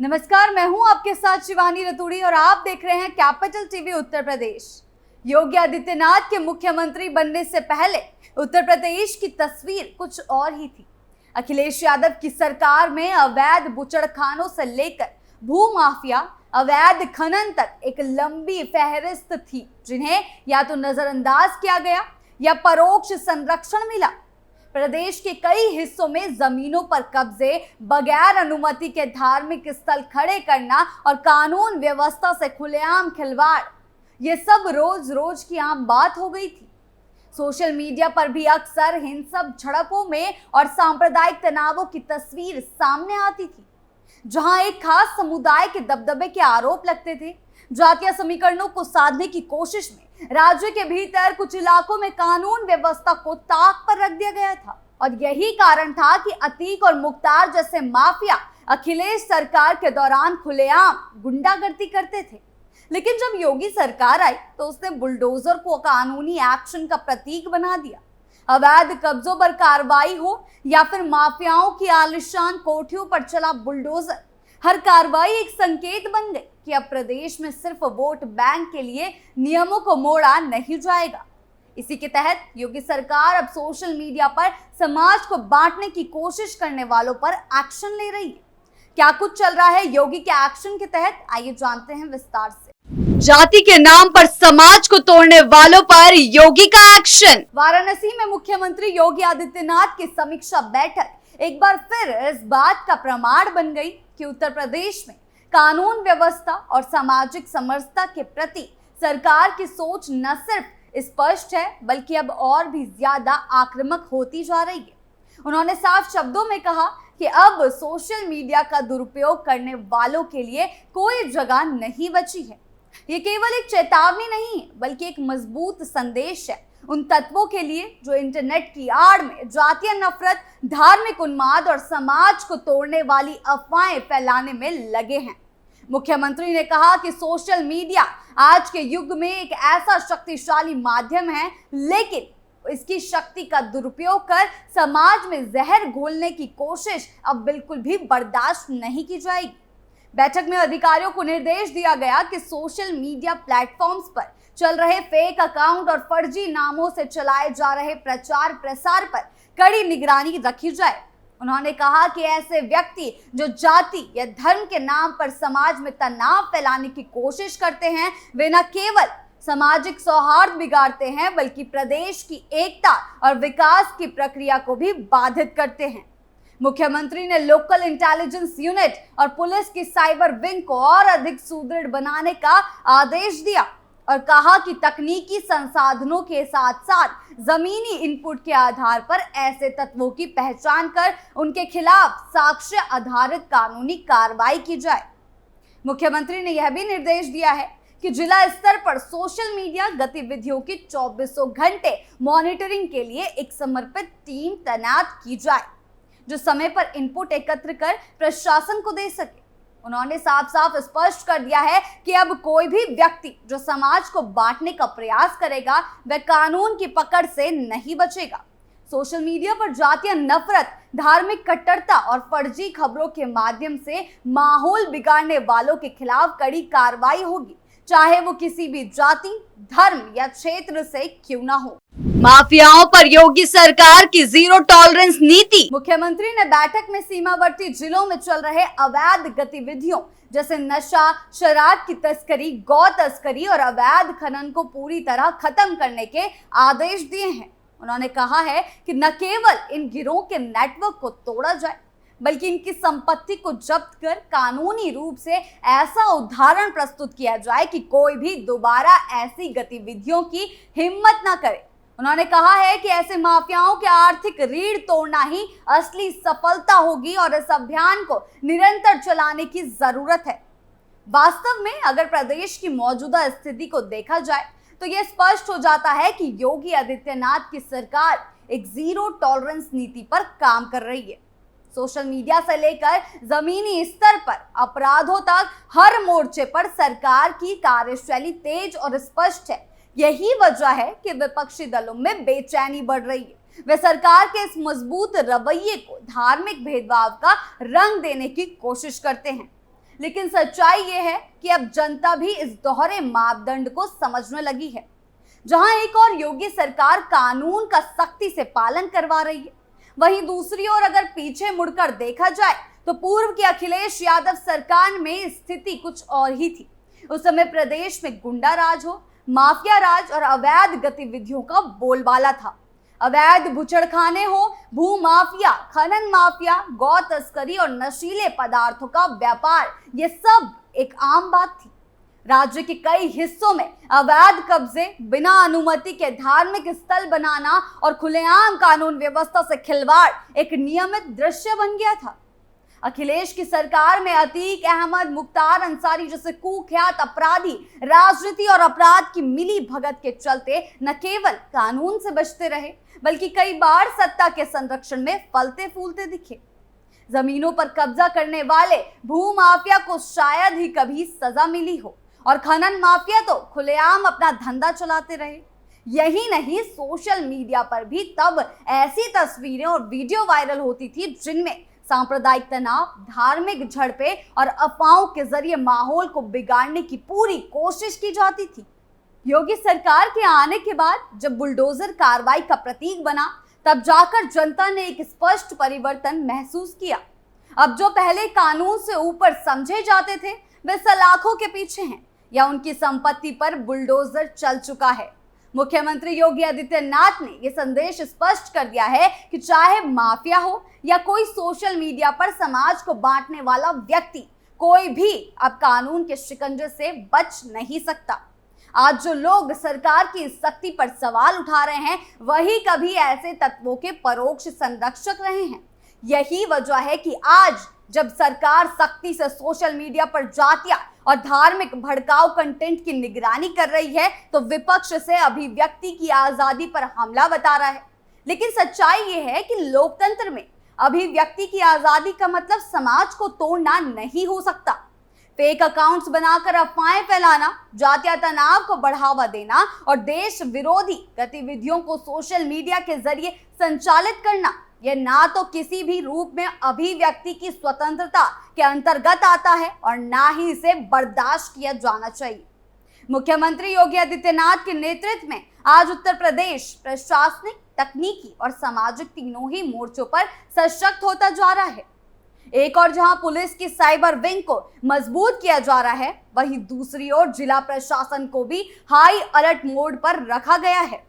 नमस्कार, मैं हूं आपके साथ शिवानी रतूड़ी और आप देख रहे हैं कैपिटल टीवी उत्तर प्रदेश। योगी आदित्यनाथ के मुख्यमंत्री बनने से पहले उत्तर प्रदेश की तस्वीर कुछ और ही थी। अखिलेश यादव की सरकार में अवैध बुचड़खानों से लेकर भू माफिया, अवैध खनन तक एक लंबी फहरिस्त थी, जिन्हें या तो नजरअंदाज किया गया या परोक्ष संरक्षण मिला। प्रदेश के कई हिस्सों में जमीनों पर कब्जे, बगैर अनुमति के धार्मिक स्थल खड़े करना और कानून व्यवस्था से खुलेआम खिलवाड़, ये सब रोज रोज की आम बात हो गई थी। सोशल मीडिया पर भी अक्सर इन सब झड़पों में और सांप्रदायिक तनावों की तस्वीर सामने आती थी, जहां एक खास समुदाय के दबदबे के आरोप लगते थे। जातीय समीकरणों को साधने की कोशिश में राज्य के भीतर कुछ इलाकों में कानून व्यवस्था को ताक पर रख दिया गया था और यही कारण था कि अतीक और मुख्तार जैसे माफिया अखिलेश सरकार के दौरान खुलेआम गुंडागर्दी करते थे। लेकिन जब योगी सरकार आई तो उसने बुलडोजर को कानूनी एक्शन का प्रतीक बना दिया। अवैध कब्जों पर कार्रवाई हो या फिर माफियाओं की आलिशान कोठियों पर चला बुलडोजर, हर कार्रवाई एक संकेत बन गई कि अब प्रदेश में सिर्फ वोट बैंक के लिए नियमों को मोड़ा नहीं जाएगा। इसी के तहत योगी सरकार अब सोशल मीडिया पर समाज को बांटने की कोशिश करने वालों पर एक्शन ले रही है। क्या कुछ चल रहा है योगी के एक्शन के तहत, आइए जानते हैं विस्तार से। जाति के नाम पर समाज को तोड़ने वालों पर योगी का एक्शन। वाराणसी में मुख्यमंत्री योगी आदित्यनाथ की समीक्षा बैठक एक बार फिर इस बात का प्रमाण बन गई कि उत्तर प्रदेश में कानून व्यवस्था और सामाजिक समरसता के प्रति सरकार की सोच न सिर्फ स्पष्ट है बल्कि अब और भी ज्यादा आक्रामक होती जा रही है। उन्होंने साफ शब्दों में कहा कि अब सोशल मीडिया का दुरुपयोग करने वालों के लिए कोई जगह नहीं बची है। ये केवल एक चेतावनी नहीं है बल्कि एक मजबूत संदेश है उन तत्वों के लिए जो इंटरनेट की आड़ में जातीय नफरत, धार्मिक उन्माद और समाज को तोड़ने वाली अफवाहें फैलाने में लगे हैं। मुख्यमंत्री ने कहा कि सोशल मीडिया आज के युग में एक ऐसा शक्तिशाली माध्यम है, लेकिन इसकी शक्ति का दुरुपयोग कर समाज में जहर घोलने की कोशिश अब बिल्कुल भी बर्दाश्त नहीं की जाएगी। बैठक में अधिकारियों को निर्देश दिया गया कि सोशल मीडिया प्लेटफॉर्म्स पर चल रहे फेक अकाउंट और फर्जी नामों से चलाए जा रहे प्रचार प्रसार पर कड़ी निगरानी रखी जाए। उन्होंने कहा कि ऐसे व्यक्ति जो जाति या धर्म के नाम पर समाज में तनाव फैलाने की कोशिश करते हैं, वे न केवल सामाजिक सौहार्द बिगाड़ते हैं बल्कि प्रदेश की एकता और विकास की प्रक्रिया को भी बाधित करते हैं। मुख्यमंत्री ने लोकल इंटेलिजेंस यूनिट और पुलिस की साइबर विंग को और अधिक सुदृढ़ बनाने का आदेश दिया और कहा कि तकनीकी संसाधनों के साथ साथ जमीनी इनपुट के आधार पर ऐसे तत्वों की पहचान कर उनके खिलाफ साक्ष्य आधारित कानूनी कार्रवाई की जाए। मुख्यमंत्री ने यह भी निर्देश दिया है कि जिला स्तर पर सोशल मीडिया गतिविधियों की 24 घंटे मॉनिटरिंग के लिए एक समर्पित टीम तैनात की जाए, जो समय पर इनपुट एकत्र कर प्रशासन को दे सके। उन्होंने साफ साफ स्पष्ट कर दिया है कि अब कोई भी व्यक्ति जो समाज को बांटने का प्रयास करेगा वह कानून की पकड़ से नहीं बचेगा। सोशल मीडिया पर जातीय नफरत, धार्मिक कट्टरता और फर्जी खबरों के माध्यम से माहौल बिगाड़ने वालों के खिलाफ कड़ी कार्रवाई होगी, चाहे वो किसी भी जाति, धर्म या क्षेत्र से क्यों ना हो। माफियाओं पर योगी सरकार की जीरो टॉलरेंस नीति। मुख्यमंत्री ने बैठक में सीमावर्ती जिलों में चल रहे अवैध गतिविधियों जैसे नशा, शराब की तस्करी, गौ तस्करी और अवैध खनन को पूरी तरह खत्म करने के आदेश दिए हैं। उन्होंने कहा है कि न केवल इन गिरोह के नेटवर्क को तोड़ा जाए बल्कि इनकी संपत्ति को जब्त कर कानूनी रूप से ऐसा उदाहरण प्रस्तुत किया जाए कि कोई भी दोबारा ऐसी गतिविधियों की हिम्मत न करे। उन्होंने कहा है कि ऐसे माफियाओं के आर्थिक रीढ़ तोड़ना ही असली सफलता होगी और इस अभियान को निरंतर चलाने की जरूरत है। वास्तव में अगर प्रदेश की मौजूदा स्थिति को देखा जाए तो यह स्पष्ट हो जाता है कि योगी आदित्यनाथ की सरकार एक जीरो टॉलरेंस नीति पर काम कर रही है। सोशल मीडिया से लेकर जमीनी स्तर पर अपराधों तक हर मोर्चे पर सरकार की कार्यशैली तेज और स्पष्ट है। यही वजह है कि विपक्षी दलों में बेचैनी बढ़ रही है। वे सरकार के इस मजबूत रवैये को धार्मिक भेदभाव का रंग देने की कोशिश करते हैं। लेकिन सच्चाई ये है कि अब जनता भी इस दोहरे मापदंड को समझने लगी है। जहां एक और योगी सरकार कानून का सख्ती से पालन करवा रही है, वहीं दूसरी ओर अगर पीछे मुड़कर देखा जाए तो पूर्व की अखिलेश यादव सरकार में स्थिति कुछ और ही थी। उस समय प्रदेश में गुंडा राज हो, माफिया राज और अवैध गतिविधियों का बोलबाला था। अवैध बुचड़खाने हो, भू माफिया, खनन माफिया, गौ तस्करी और नशीले पदार्थों का व्यापार, ये सब एक आम बात थी। राज्य के कई हिस्सों में अवैध कब्जे, बिना अनुमति के धार्मिक स्थल बनाना और खुलेआम कानून व्यवस्था से खिलवाड़ एक नियमित दृश्य बन गया था। अखिलेश की सरकार में अतीक अहमद, मुख्तार अंसारी जैसे कुख्यात अपराधी राजनीति और अपराध की मिली भगत के चलते न केवल कानून से बचते रहे, बल्कि कई बार सत्ता के संरक्षण में फलते फूलते दिखे। जमीनों पर कब्जा करने वाले भू माफिया को शायद ही कभी सजा मिली हो, और खनन माफिया तो खुलेआम अपना धंधा चलाते रहे। यही नहीं, सोशल मीडिया पर भी तब ऐसी तस्वीरें और वीडियो वायरल होती थी जिनमें सांप्रदायिक तनाव, धार्मिक झड़पें और अफवाहों के जरिए माहौल को बिगाड़ने की पूरी कोशिश की जाती थी। योगी सरकार के आने के बाद जब बुलडोजर कार्रवाई का प्रतीक बना, तब जाकर जनता ने एक स्पष्ट परिवर्तन महसूस किया। अब जो पहले कानून से ऊपर समझे जाते थे, वे सलाखों के पीछे हैं या उनकी संपत्ति पर बुलडोजर चल चुका है। मुख्यमंत्री योगी आदित्यनाथ ने यह संदेश स्पष्ट कर दिया है कि चाहे माफिया हो या कोई सोशल मीडिया पर समाज को बांटने वाला व्यक्ति, कोई भी अब कानून के शिकंजे से बच नहीं सकता। आज जो लोग सरकार की इस सख्ती पर सवाल उठा रहे हैं, वही कभी ऐसे तत्वों के परोक्ष संरक्षक रहे हैं। यही वजह है कि आज जब सरकार सख्ती से सोशल मीडिया पर जातियां और धार्मिक भड़काऊ कंटेंट की निगरानी कर रही है, तो विपक्ष से अभिव्यक्ति की आजादी पर हमला बता रहा है। लेकिन सच्चाई यह है कि लोकतंत्र में अभिव्यक्ति की आजादी का मतलब समाज को तोड़ना नहीं हो सकता। फेक अकाउंट्स बनाकर अफवाहें फैलाना, जातीय तनाव को बढ़ावा देना और देश विरोधी गतिविधियों को सोशल मीडिया के जरिए संचालित करना, यह ना तो किसी भी रूप में अभिव्यक्ति की स्वतंत्रता के अंतर्गत आता है और ना ही इसे बर्दाश्त किया जाना चाहिए। मुख्यमंत्री योगी आदित्यनाथ के नेतृत्व में आज उत्तर प्रदेश प्रशासनिक, तकनीकी और सामाजिक तीनों ही मोर्चों पर सशक्त होता जा रहा है। एक और जहां पुलिस की साइबर विंग को मजबूत किया जा रहा है, वहीं दूसरी ओर जिला प्रशासन को भी हाई अलर्ट मोड पर रखा गया है।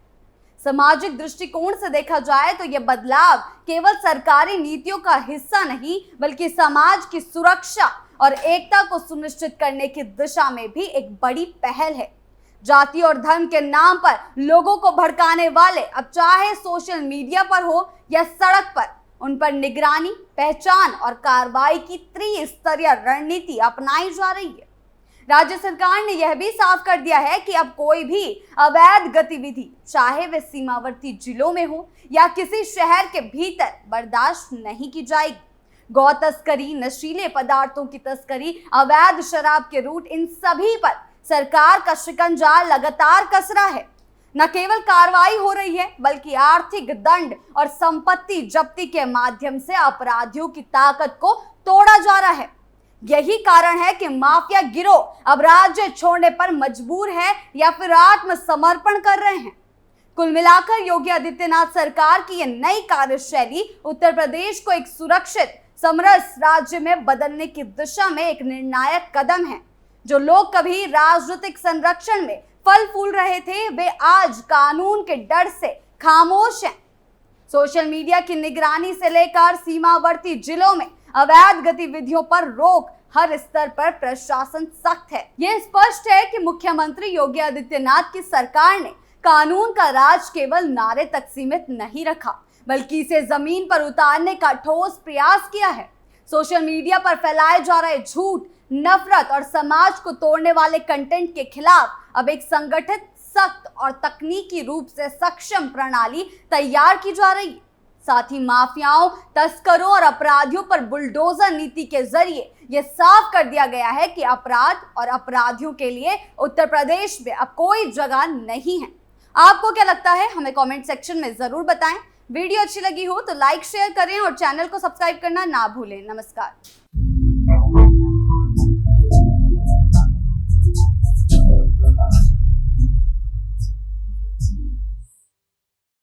सामाजिक दृष्टिकोण से देखा जाए तो यह बदलाव केवल सरकारी नीतियों का हिस्सा नहीं, बल्कि समाज की सुरक्षा और एकता को सुनिश्चित करने की दिशा में भी एक बड़ी पहल है। जाति और धर्म के नाम पर लोगों को भड़काने वाले अब चाहे सोशल मीडिया पर हो या सड़क पर, उन पर निगरानी, पहचान और कार्रवाई की त्रिस्तरीय रणनीति अपनाई जा रही है। राज्य सरकार ने यह भी साफ कर दिया है कि अब कोई भी अवैध गतिविधि, चाहे वे सीमावर्ती जिलों में हो या किसी शहर के भीतर, बर्दाश्त नहीं की जाएगी। गौ तस्करी, नशीले पदार्थों की तस्करी, अवैध शराब के रूट, इन सभी पर सरकार का शिकंजा लगातार कस रहा है। न केवल कार्रवाई हो रही है, बल्कि आर्थिक दंड और संपत्ति जब्ती के माध्यम से अपराधियों की ताकत को तोड़ा जा रहा है। यही कारण है कि माफिया गिरोह अब राज्य छोड़ने पर मजबूर है या फिर आत्मसमर्पण कर रहे हैं। कुल मिलाकर योगी आदित्यनाथ सरकार की यह नई कार्यशैली उत्तर प्रदेश को एक सुरक्षित, समरस राज्य में बदलने की दिशा में एक निर्णायक कदम है। जो लोग कभी राजनीतिक संरक्षण में फल फूल रहे थे, वे आज कानून के डर से खामोश हैं। सोशल मीडिया की निगरानी से लेकर सीमावर्ती जिलों में अवैध गतिविधियों पर रोक, हर स्तर पर प्रशासन सख्त है। यह स्पष्ट है कि मुख्यमंत्री योगी आदित्यनाथ की सरकार ने कानून का राज केवल नारे तक सीमित नहीं रखा, बल्कि इसे जमीन पर उतारने का ठोस प्रयास किया है। सोशल मीडिया पर फैलाए जा रहे झूठ, नफरत और समाज को तोड़ने वाले कंटेंट के खिलाफ अब एक संगठित, सख्त और तकनीकी रूप से सक्षम प्रणाली तैयार की जा रही है। साथ ही माफियाओं, तस्करों और अपराधियों पर बुलडोजर नीति के जरिए यह साफ कर दिया गया है कि अपराध और अपराधियों के लिए उत्तर प्रदेश में अब कोई जगह नहीं है। आपको क्या लगता है, हमें कमेंट सेक्शन में जरूर बताएं। वीडियो अच्छी लगी हो तो लाइक, शेयर करें और चैनल को सब्सक्राइब करना ना भूलें। नमस्कार।